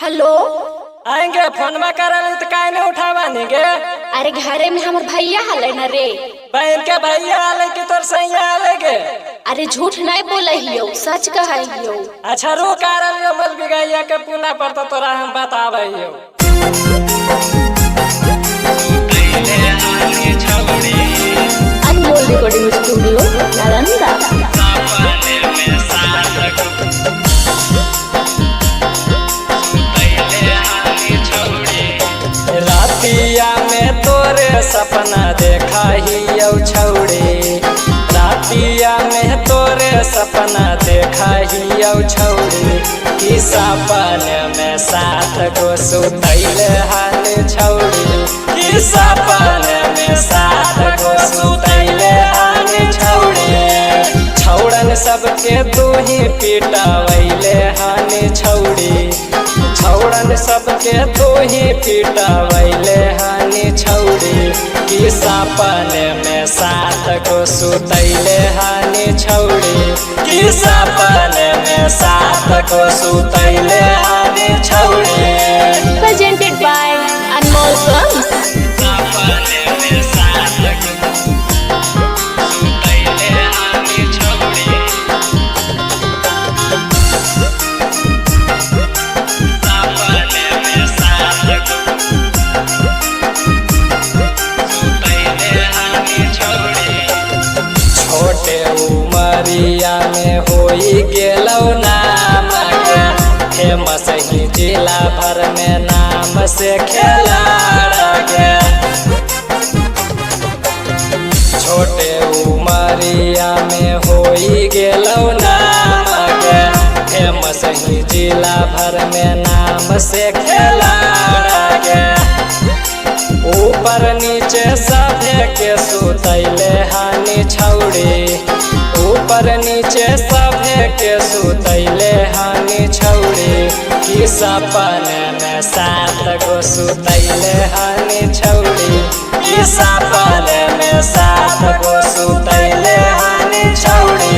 Hello. आएंगे phone में करल तो काहे नहीं उठावा नहीं गे। अरे घरे में हमार भैया हले न रे। बहन के भैया आले कि तोर सैया आले गे। अरे झूठ नहीं बोले हियो, सच कहे हियो। अच्छा रो करल यो बोल बिगैया के पुना पर तो तोरा हम बतावे हियो। अनमोल रिकॉर्डिंग स्टूडियो नालंदा। रातिया में तोरे सपना देखा ही यौ छौड़ी। रातिया में तोरे सपना देखा ही यौ छौड़ी। कि सपन में साथ गो सुतैले हाल छौड़ी। कि सपन में साथ गो सुतैले हाल छौड़ी। छौड़न सबके तू ही पिटावैले हाल छौड़ी। छौड़न सबके तू ही पिटावैले हानि छौड़ी। कि सपन में साथ को सुतैले हानि छौड़ी। कि सपन में साथ को सुतैले हानि छौड़ी। Presented by Anmol Films। सपन में साथ को सुतैले हानि छौड़ी। छोटे उमरिया में होई गेलौ नाम गे। फेमस ही जिला भर में नाम से खेला गे। छोटे उमरिया में होई गेलौ नाम गे। फेमस ही जिला भर में नाम से खेला गे। ऊपर नीचे सभे के सुतैले हानि छौड़ी। ऊपर नीचे सभे के सुतैले हानि छौड़ी। कि सपन में साथ गो सुतैले हानि छौड़ी। कि सपन में साथ गो सुतैले हानि छौड़ी।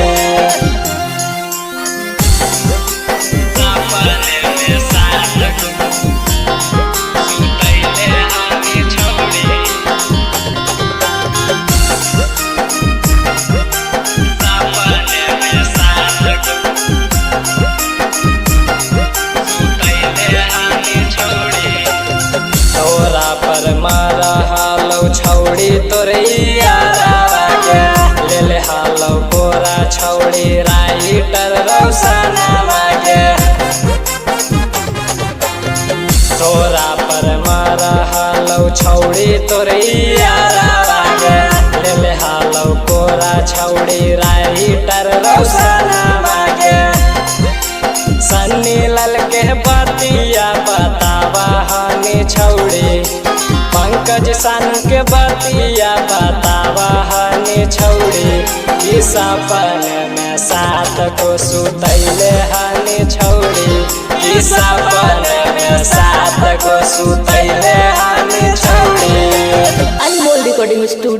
सपन में साथ गो सुतैले हानि छौड़ी। सपन में साथ गो सुतैले हानि छौड़ी। तोरा पर मारा हालौ छौड़ी तोरे यारा गे। ले ले हालौ गोरा छौड़ी राइटर रौशनमा गे। तोरा पर मारा हालौ छौड़ी तोरे यारा गे। ले ले हालौ गोरा छौड़ी राइटर रौशनमा गे। सन्नी लाल के बतिया बतावा हानि छौड़ी। पंकज सानू के बतिया बतावा हानि छौड़ी। कि सपन में साथ को सुतैले हानि छौड़ी। कि सपन में साथ को सुतैले हानि छौड़ी। अनमोल रिकॉर्डिंग स्टूडियो।